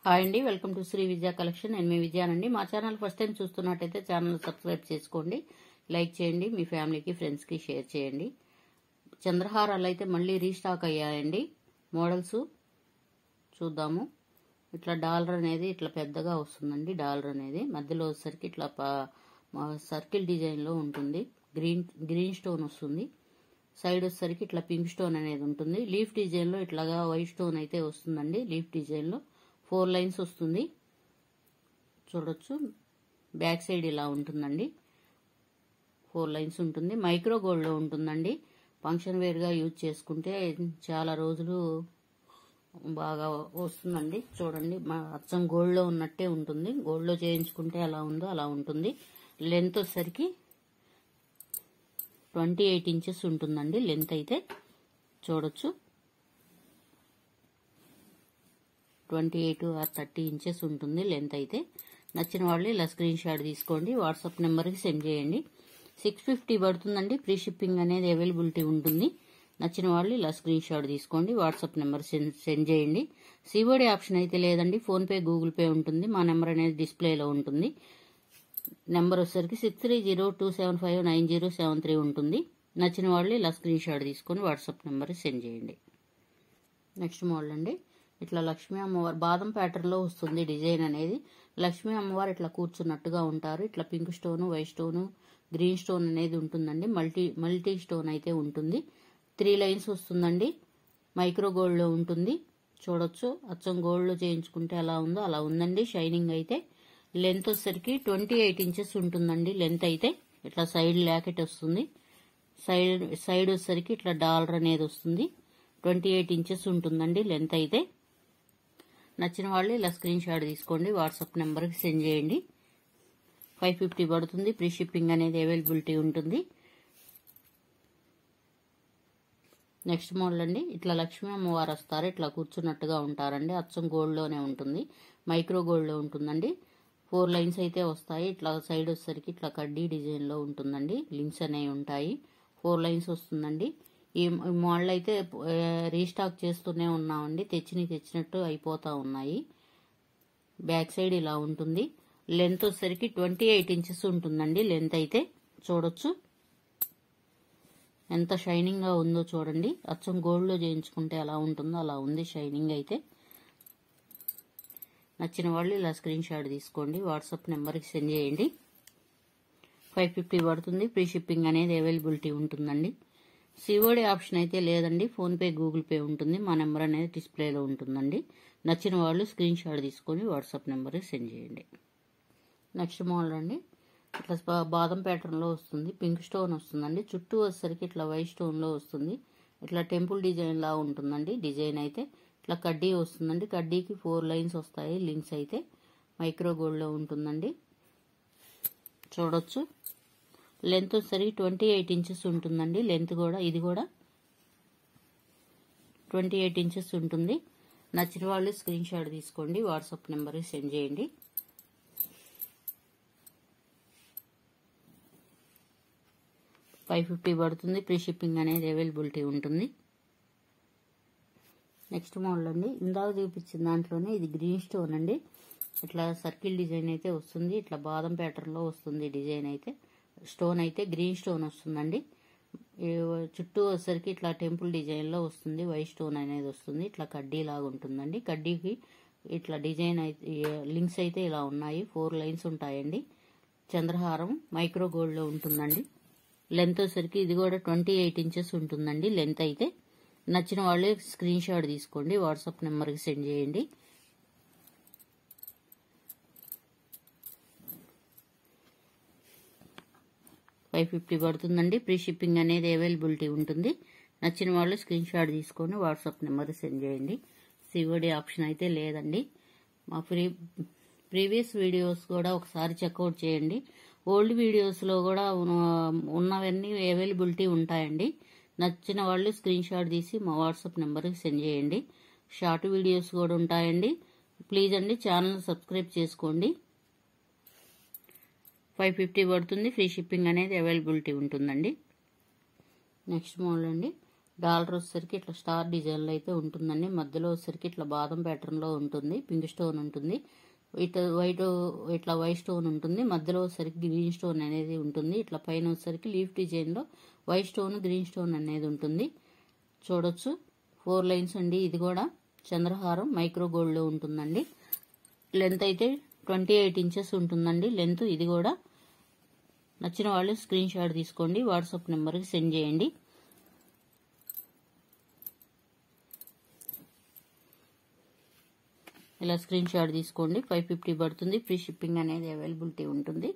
Hi అండి, welcome to Shri విద్యా collection. నేను మీ విజయానండి. మా ఛానల్ ఫస్ట్ టైం చూస్తున్నట్టయితే ఛానల్ సబ్స్క్రైబ్ చేసుకోండి, లైక్ చేయండి, మీ ఫ్యామిలీకి ఫ్రెండ్స్కి షేర్ చేయండి. చంద్రహారాలు అయితే మళ్ళీ రీస్టాక్ అయ్యాయండి. మోడల్స్ చూద్దాము. ఇట్లా డాలర్ అనేది ఇట్లా పెద్దగా వస్తుందండి. డాలర్ అనేది మధ్యలో వచ్చేసరికి ఇట్లా సర్కిల్ డిజైన్లో ఉంటుంది. గ్రీన్ స్టోన్ వస్తుంది. సైడ్ వచ్చేసరికి ఇట్లా పింక్ స్టోన్ అనేది ఉంటుంది. లీఫ్ డిజైన్లో ఇట్లాగా వైట్ స్టోన్ అయితే వస్తుందండి. లీఫ్ డిజైన్లో 4 లైన్స్ వస్తుంది. చూడొచ్చు, బ్యాక్ సైడ్ ఇలా ఉంటుందండి. 4 లైన్స్ ఉంటుంది. మైక్రో గోల్డ్లో ఉంటుందండి. ఫంక్షన్ వేర్గా యూజ్ చేసుకుంటే చాలా రోజులు బాగా వస్తుందండి. చూడండి, అచ్చం గోల్డ్లో ఉన్నట్టే ఉంటుంది. గోల్డ్లో చేయించుకుంటే ఎలా ఉందో అలా ఉంటుంది. లెంత్ వచ్చేసరికి 28 ఇంచెస్ ఉంటుందండి. లెంత్ అయితే చూడొచ్చు, 28 or 30 ఇంచెస్ ఉంటుంది లెంత్ అయితే. నచ్చిన వాళ్ళు ఇలా స్క్రీన్ షాట్ తీసుకోండి, వాట్సాప్ నెంబర్కి సెండ్ చేయండి. 650 పడుతుందండి. ఫ్రీ షిప్పింగ్ అనేది అవైలబిలిటీ ఉంటుంది. నచ్చిన వాళ్ళు ఇలా స్క్రీన్ షాట్ తీసుకోండి, వాట్సాప్ నెంబర్ సెండ్ చేయండి. సిఓడి ఆప్షన్ అయితే లేదండి. ఫోన్పే, గూగుల్ పే ఉంటుంది. మా నెంబర్ అనేది డిస్ప్లేలో ఉంటుంది. నెంబర్ వచ్చేసరికి 6302759073 ఉంటుంది. నచ్చిన వాళ్ళు ఇలా స్క్రీన్ షాట్ తీసుకొని వాట్సాప్ నెంబర్కి సెండ్ చేయండి. నెక్స్ట్ మోడల్ అండి. ఇట్లా లక్ష్మీ అమ్మవారు బాదం ప్యాటర్న్లో వస్తుంది డిజైన్ అనేది. లక్ష్మీ అమ్మవారు ఇట్లా కూర్చున్నట్టుగా ఉంటారు. ఇట్లా pink stone, white stone, green stone అనేది ఉంటుందండి. మల్టీ స్టోన్ అయితే ఉంటుంది. 3 లైన్స్ వస్తుందండి. మైక్రో గోల్డ్లో ఉంటుంది. చూడొచ్చు, అచ్చం గోల్డ్లో చేయించుకుంటే ఎలా ఉందో అలా ఉందండి. షైనింగ్ అయితే. లెంత్ వచ్చేసరికి 28 ఇంచెస్ ఉంటుందండి. లెంత్ అయితే ఇట్లా సైడ్ లాకెట్ వస్తుంది. సైడ్ వచ్చేసరికి ఇట్లా డాలర్ అనేది వస్తుంది. 28 ఇంచెస్ ఉంటుందండి లెంత్ అయితే. నచ్చిన వాళ్ళు ఇలా స్క్రీన్ షాట్ తీసుకోండి, వాట్సాప్ నెంబర్కి సెండ్ చేయండి. 550 పడుతుంది. ఫ్రీ షిప్పింగ్ అనేది అవైలబిలిటీ ఉంటుంది. నెక్స్ట్ మోడల్ అండి. ఇట్లా లక్ష్మీ అమ్మవారు వస్తారు. ఇట్లా కూర్చున్నట్టుగా ఉంటారండి. అచ్చం గోల్డ్లోనే ఉంటుంది. మైక్రో గోల్డ్లో ఉంటుందండి. 4 లైన్స్ అయితే వస్తాయి. ఇట్లా సైడ్ వచ్చేసరికి ఇట్లా కడ్డీ డిజైన్లో ఉంటుందండి. లింక్స్ అనేవి ఉంటాయి. 4 లైన్స్ వస్తుందండి. ఈ మోడల్ అయితే రీస్టాక్ చేస్తూనే ఉన్నామండి. తెచ్చినట్టు అయిపోతా ఉన్నాయి. బ్యాక్ సైడ్ ఇలా ఉంటుంది. లెంత్ వచ్చేసరికి 28 ఇంచెస్ ఉంటుందండి. లెంత్ అయితే చూడొచ్చు, ఎంత షైనింగ్ గా ఉందో చూడండి. అచ్చం గోల్డ్లో చేయించుకుంటే ఎలా ఉంటుందో అలా ఉంది షైనింగ్ అయితే. నచ్చిన వాళ్ళు ఇలా స్క్రీన్ షాట్ తీసుకోండి, వాట్సాప్ నెంబర్కి సెండ్ చేయండి. 550 పడుతుంది. ఫ్రీ షిప్పింగ్ అనేది అవైలబిలిటీ ఉంటుందండి. సిఓడి ఆప్షన్ అయితే లేదండి. ఫోన్పే, గూగుల్ పే ఉంటుంది. మా నెంబర్ అనేది డిస్ప్లేలో ఉంటుందండి. నచ్చిన వాళ్ళు స్క్రీన్ షాట్ తీసుకొని వాట్సాప్ నెంబర్కి సెండ్ చేయండి. నెక్స్ట్ మోడల్ అండి. ఇట్లా బాదం ప్యాటర్న్లో వస్తుంది. పింక్ స్టోన్ వస్తుందండి. చుట్టూ వచ్చేసరికి ఇట్లా వైట్ స్టోన్లో వస్తుంది. ఇట్లా టెంపుల్ డిజైన్ లా ఉంటుందండి. డిజైన్ అయితే ఇట్లా కడ్డీ వస్తుందండి. కడ్డీకి 4 లైన్స్ వస్తాయి. లింక్స్ అయితే మైక్రో గోల్డ్లో ఉంటుందండి. చూడొచ్చు, లెంత్ వచ్చేసరికి 28 ఇంచెస్ ఉంటుందండి. లెంత్ కూడా ఇది కూడా 28 ఇంచెస్ ఉంటుంది. నచ్చిన వాళ్ళు స్క్రీన్ షాట్ తీసుకోండి, వాట్సాప్ నెంబర్కి సెండ్ చేయండి. $550 పడుతుంది. ఫ్రీ షిప్పింగ్ అనేది అవైలబిలిటీ ఉంటుంది. నెక్స్ట్ మోడల్ అండి. ఇందాక చూపించిన దాంట్లోనే ఇది గ్రీన్ స్టోన్ అండి. ఇట్లా సర్కిల్ డిజైన్ అయితే వస్తుంది. ఇట్లా బాదం ప్యాటర్న్లో వస్తుంది డిజైన్ అయితే. స్టోన్ అయితే గ్రీన్ స్టోన్ వస్తుందండి. చుట్టూ వచ్చేసరికి ఇట్లా టెంపుల్ డిజైన్లో వస్తుంది. వైట్ స్టోన్ అనేది వస్తుంది. ఇట్లా కడ్డీ లాగా ఉంటుందండి. కడ్డీకి ఇట్లా డిజైన్ అయితే లింక్స్ అయితే ఇలా ఉన్నాయి. 4 లైన్స్ ఉంటాయండి. చంద్రహారం మైక్రో గోల్డ్లో ఉంటుందండి. లెంత్ వచ్చేసరికి ఇది కూడా 28 ఇంచెస్ ఉంటుందండి. లెంత్ అయితే నచ్చిన వాళ్ళు స్క్రీన్ షాట్ తీసుకోండి, వాట్సాప్ నెంబర్కి సెండ్ చేయండి. $550 పడుతుందండి. ఫ్రీ షిప్పింగ్ అనేది అవైలబిలిటీ ఉంటుంది. నచ్చిన వాళ్ళు స్క్రీన్ షాట్ తీసుకొని వాట్సాప్ నెంబర్కి సెండ్ చేయండి. సిఓడి ఆప్షన్ అయితే లేదండి. మా ప్రీవియస్ వీడియోస్ కూడా ఒకసారి చెక్అవుట్ చేయండి. ఓల్డ్ వీడియోస్లో కూడా ఉన్నవన్నీ అవైలబిలిటీ ఉంటాయండి. నచ్చిన వాళ్ళు స్క్రీన్ షాట్ తీసి మా వాట్సాప్ నెంబర్కి సెండ్ చేయండి. షార్ట్ వీడియోస్ కూడా ఉంటాయండి. ప్లీజ్ అండి, ఛానల్ సబ్స్క్రైబ్ చేసుకోండి. 550 పడుతుంది. ఫ్రీ షిప్పింగ్ అనేది అవైలబిలిటీ ఉంటుందండి. నెక్స్ట్ మోడల్ అండి. డాలర్ వచ్చేసరికి ఇట్లా స్టార్ డిజైన్లో అయితే ఉంటుందండి. మధ్యలో వచ్చేసరికి ఇట్లా బాదం ప్యాటర్న్లో ఉంటుంది. పింక్ స్టోన్ ఉంటుంది. ఇట్లా వైట్ స్టోన్ ఉంటుంది. మధ్యలో వచ్చేసరికి గ్రీన్ స్టోన్ అనేది ఉంటుంది. ఇట్లా పైన వచ్చేసరికి లీఫ్ డిజైన్లో వైట్ స్టోన్ గ్రీన్ స్టోన్ అనేది ఉంటుంది. చూడొచ్చు 4 లైన్స్ అండి. ఇది కూడా చంద్రహారం మైక్రో గోల్డ్లో ఉంటుందండి. లెంత్ అయితే 28 ఇంచెస్ ఉంటుందండి లెంత్. ఇది కూడా నచ్చిన వాళ్ళు స్క్రీన్ షాట్ తీసుకోండి, వాట్సాప్ నెంబర్కి సెండ్ చేయండి. ఇలా స్క్రీన్ షాట్ తీసుకోండి. 550 పడుతుంది. ఫ్రీ షిప్పింగ్ అనేది అవైలబిలిటీ ఉంటుంది.